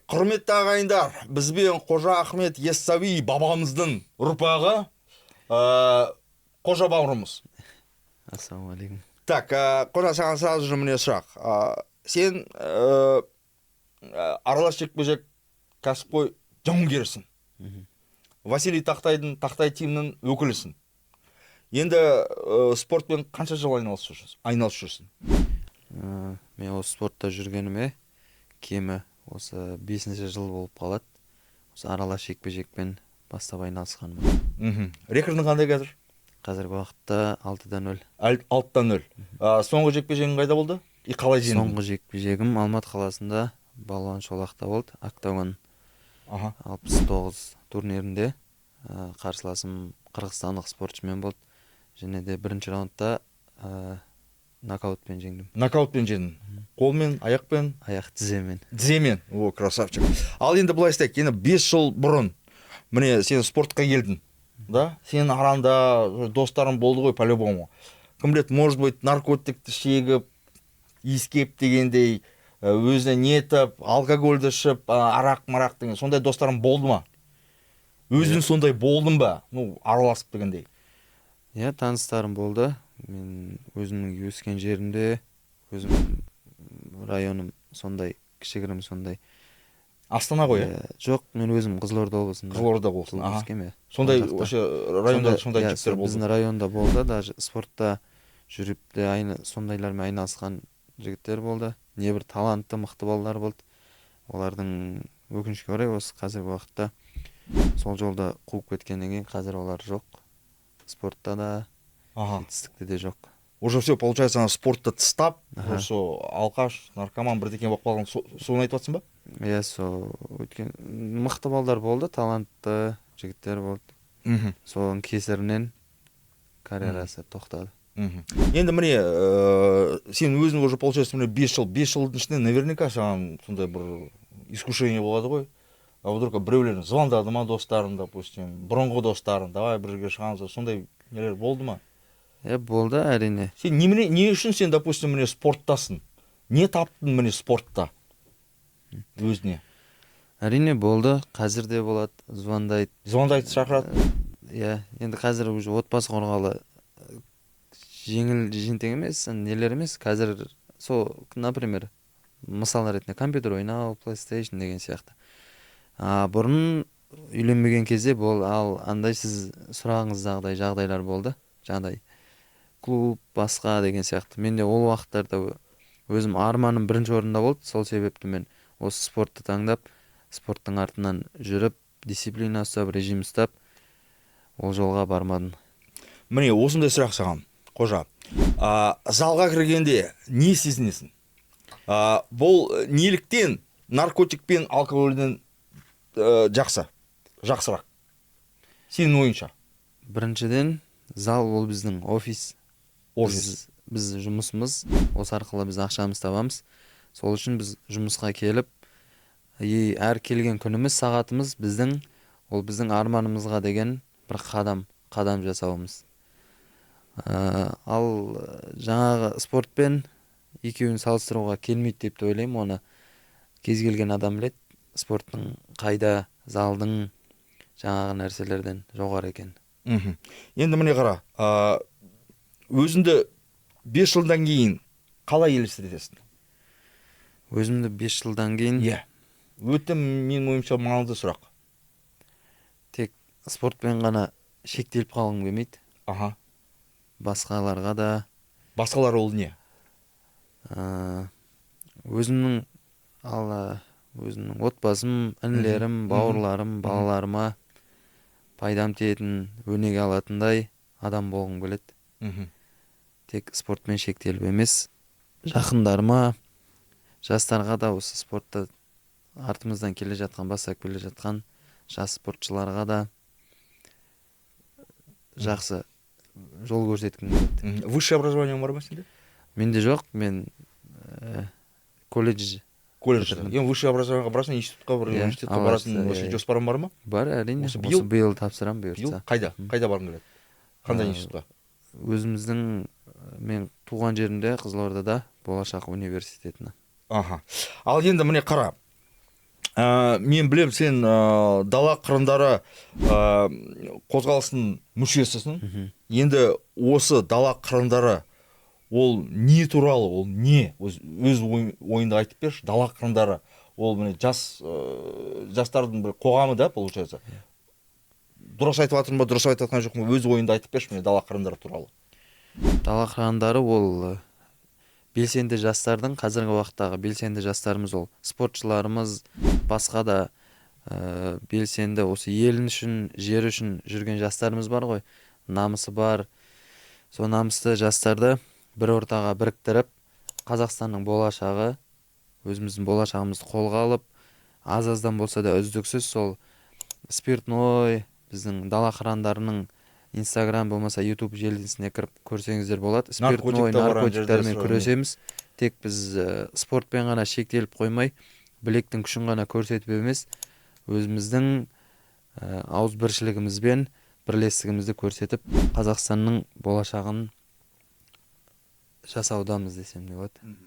Құрметті ағайындар, бізбен Қожа Ахмет Яссауи бабамыздың ұрпағы Қожа бауырымыз. Ассалаумағалейкум. Так, Қожа, саған сразу же міне сұрақ. Сен аралас жекпе-жек кәсіпқой жауынгерсің. Василий Тақтай тимінің өкілісің. Енді спортпен қанша жыл айналысып жүрсің? Мен осы спортта жүргеніме кемі осы 5-ші жыл болып қалады. Осы аралас жекпе-жекпен бастап айналысқаным. Рекордың қандай қазір? Қазіргі уақытта 6-0. 6-0. Соңғы жекпе-жегің қайда болды? Қалай жеңдің? Соңғы жекпе-жегім Алматы қаласында Балуан Шолақта болды. Октагон 69 турнирінде. Қарсыласым қырғызстандық спортшымен болды. Және де бірінші раундта нокаутпен жеңдім. Нокаутпен жеңдің. Қолмен, аяқпен? Аяқ, тіземен. Тіземен. О, красавчик. Ал енді былай істейік. Енді 5 жыл бұрын міне сен спортқа келдің. Да? Сенің аранда достарың болды ғой по-любому. Кім біледі, может быть, наркотикті шегіп, иіскеп дегендей, өзіне нетіп, алкогольді ішіп, арақ-марақ деген сондай достарың болды ма? Өзің сондай болдың ба? Араласып дегендей. Иә, таныстарым болды. Мен өзімнің өскен жерімде, өзім районым сондай, кішігірім сондай. Астана ғой? Жоқ, мен өзім Қызылорда облысында. Қызылорда болсын. Сондай районда сондай жігіттер болды. Біздің районда болды, даже спортта жүріп те сондайлармен айналысқан жігіттер болды. Небір талантты, мықты балалар болды. Олардың өкінішке орай осы қазіргі уақытта сол жолда қуып кеткеннен кейін қазір олар жоқ. Спортта да, жетістікте де жоқ. Уже все, получается, спортты тыстап, осы алқаш, наркоман бірдекен болып қалған, соны айтып жатсың ба? Иә, сол өткен мықты балдар болды, талантты жігіттер болды. Соның кесірінен карьерасы тоқтады. Енді міне, сен өзің уже, получается, 5 жылдың ішінде наверняка саған сондай бір искушение болады ғой. Вдруг біреулер звондады ма достарың, допустим, бұрынғы достарың, давай бірге шығамыз, сондай нелер болды ма? Болды, әрине. Сен не үшін сен, допустим, міне спорттасың? Не таптың міне спортта өзіне? Әрине болды, қазір де болады, звондайды. Звондайды, шақырады? Иә, енді қазір уже отбасы құрғалы жеңіл жентек емес, нелер емес. Қазір сол, например, мысал ретінде компьютер ойнау, PlayStation деген сияқты. Бұрын үйленбеген кезде ал андай сіз сұрағыңыздағыдай жағдайлар болды. Жаңағыдай клуб, басқа деген сияқты. Менде ол уақыттарда өзім арманым бірінші орында болды. Сол себепті мен осы спортты таңдап, спорттың артынан жүріп, дисциплина ұстап, режим ұстап, ол жолға бармадым. Міне, осындай сұрақ саған, Қожа. Залға кіргенде не сезінесің? Бұл неліктен наркотик пен алкогольден жақсырақ? Сенің ойынша? Біріншіден, зал ол біздің офис. Біз жұмысымыз, осы арқылы біз ақшамыз табамыз. Сол үшін біз жұмысқа келіп, әр келген күніміз, сағатымыз ол біздің арманымызға деген бір қадам жасауымыз. Ал жаңағы спортпен екеуін салыстыруға келмейді деп ойлаймын. Оны кез келген адам біледі. Спорттың қайда, залдың жаңағы нәрселерден жоғары екен. Енді міне қара, өзіңді 5 жылдан кейін қалай елестетесің? Өзімді 5 жылдан кейін? Иә. Өте менің ойымша маңызды сұрақ. Тек спортпен ғана шектеліп қалғым келмейді. Басқаларға да. Басқалар ол не? Өзімнің отбасым, інілерім, бауырларым, балаларыма пайдам тиетін, өнеге алатындай адам болғым келеді. Тек спортпен шектеліп емес, жақындарыма, жастарға да осы спортта артымыздан келе жатқан, бастап келе жатқан жас спортшыларға да жақсы жол көрсеткім келеді. Высшее образование бар ма сенде? Менде жоқ, мен колледж. Енді высшее образованиеға барасың, институтқа, университетке барасың, жоспарың бар ма? Бар, әрине. Осы биыл тапсырам бұйыртса. Қайда барғың келеді? Қандай институтқа? Өзіміздің, мен туған жерімде, Қызылордада, болашақ университетіне. Ал енді міне қара, Мен білем, сен дала қырындары қозғалысының мүшесісің. Енді осы дала қырындары ол не туралы, ол не? Өз ойыңды айтып берші. Дала қырындары ол міне жастардың бір қоғамы да, получается. Дұрыс айтып жатырмын ба, дұрыс айтып жатқан жоқпын ба, өз ойыңды айтып берші міне дала қырындары туралы. Дала қырандары ол белсенді жастардың, қазіргі уақыттағы белсенді жастарымыз, ол спортшыларымыз, басқа да белсенді осы елін үшін, жер үшін жүрген жастарымыз бар ғой, намысы бар. Сол намысты жастарды бір ортаға біріктіріп, Қазақстанның болашағы, өзіміздің болашағымызды қолға алып, аз-аздан болса да үздіксіз сол спиртной, біздің дала қырандарының Instagram болмаса YouTube желісіне кіріп көрсеңіздер болады. Спиртной наркотиктермен күресеміз. Тек біз спортпен ғана шектеліп қоймай, білектің күшін ғана көрсетіп емес, өзіміздің ауызбіршілігімізбен бірлестігімізді көрсетіп, Қазақстанның болашағын жасаудамыз десем де болады.